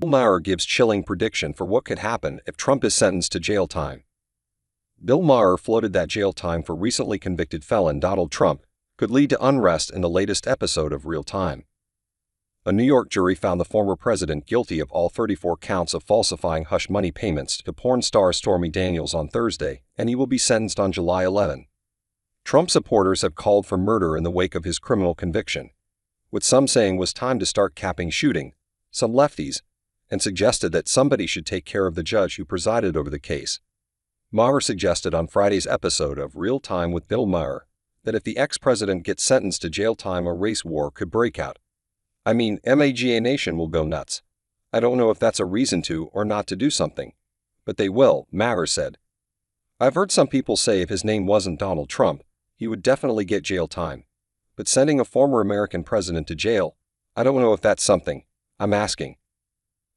Maher gives chilling prediction for what could happen if Trump is sentenced to jail time. Bill Maher floated that jail time for recently convicted felon Donald Trump could lead to unrest in the latest episode of Real Time. A New York jury found the former president guilty of all 34 counts of falsifying hush money payments to porn star Stormy Daniels on Thursday, and he will be sentenced on July 11. Trump supporters have called for murder in the wake of his criminal conviction, with some saying was time to start capping shooting, some lefties, and suggested that somebody should take care of the judge who presided over the case. Maher suggested on Friday's episode of Real Time with Bill Maher that if the ex-president gets sentenced to jail time, a race war could break out. I mean, MAGA Nation will go nuts. I don't know if that's a reason to or not to do something, but they will, Maher said. I've heard some people say if his name wasn't Donald Trump, he would definitely get jail time. But sending a former American president to jail, I don't know if that's something. I'm asking.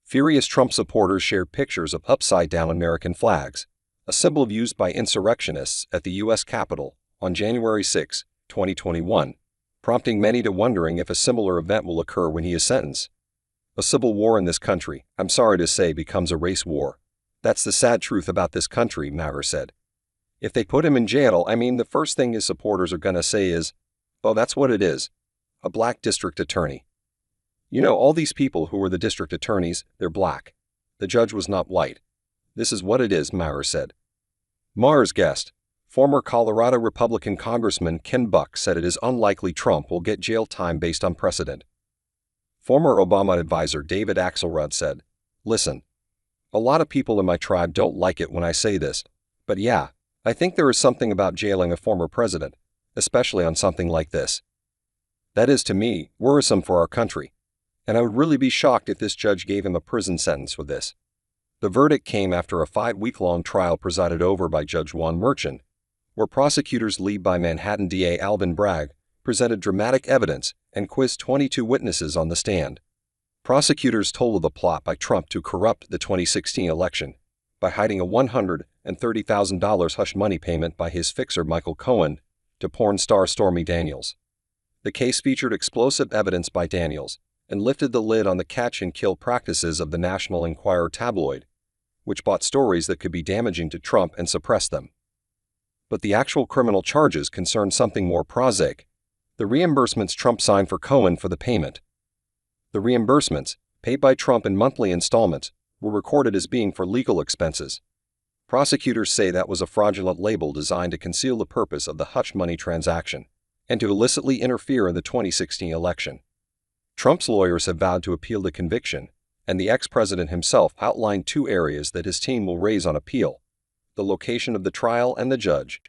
Furious Trump supporters shared pictures of upside-down American flags, a symbol used by insurrectionists at the U.S. Capitol on January 6, 2021, prompting many to wondering if a similar event will occur when he is sentenced. A civil war in this country, I'm sorry to say, becomes a race war. That's the sad truth about this country, Maher said. If they put him in jail, I mean, the first thing his supporters are going to say is, oh, that's what it is, a black district attorney. You know, all these people who were the district attorneys, they're black. The judge was not white. This is what it is, Maher said. Maher's guest, former Colorado Republican Congressman Ken Buck, said it is unlikely Trump will get jail time based on precedent. Former Obama advisor David Axelrod said, listen, a lot of people in my tribe don't like it when I say this, but yeah, I think there is something about jailing a former president, especially on something like this. That is, to me, worrisome for our country. And I would really be shocked if this judge gave him a prison sentence for this. The verdict came after a 5-week-long trial presided over by Judge Juan Merchan, where prosecutors led by Manhattan DA Alvin Bragg presented dramatic evidence and quizzed 22 witnesses on the stand. Prosecutors told of the plot by Trump to corrupt the 2016 election by hiding a $130,000 hush money payment by his fixer Michael Cohen to porn star Stormy Daniels. The case featured explosive evidence by Daniels and lifted the lid on the catch-and-kill practices of the National Enquirer tabloid, which bought stories that could be damaging to Trump and suppressed them. But the actual criminal charges concerned something more prosaic: the reimbursements Trump signed for Cohen for the payment. The reimbursements, paid by Trump in monthly installments, were recorded as being for legal expenses. Prosecutors say that was a fraudulent label designed to conceal the purpose of the hush money transaction and to illicitly interfere in the 2016 election. Trump's lawyers have vowed to appeal the conviction, and the ex-president himself outlined 2 areas that his team will raise on appeal: the location of the trial and the judge.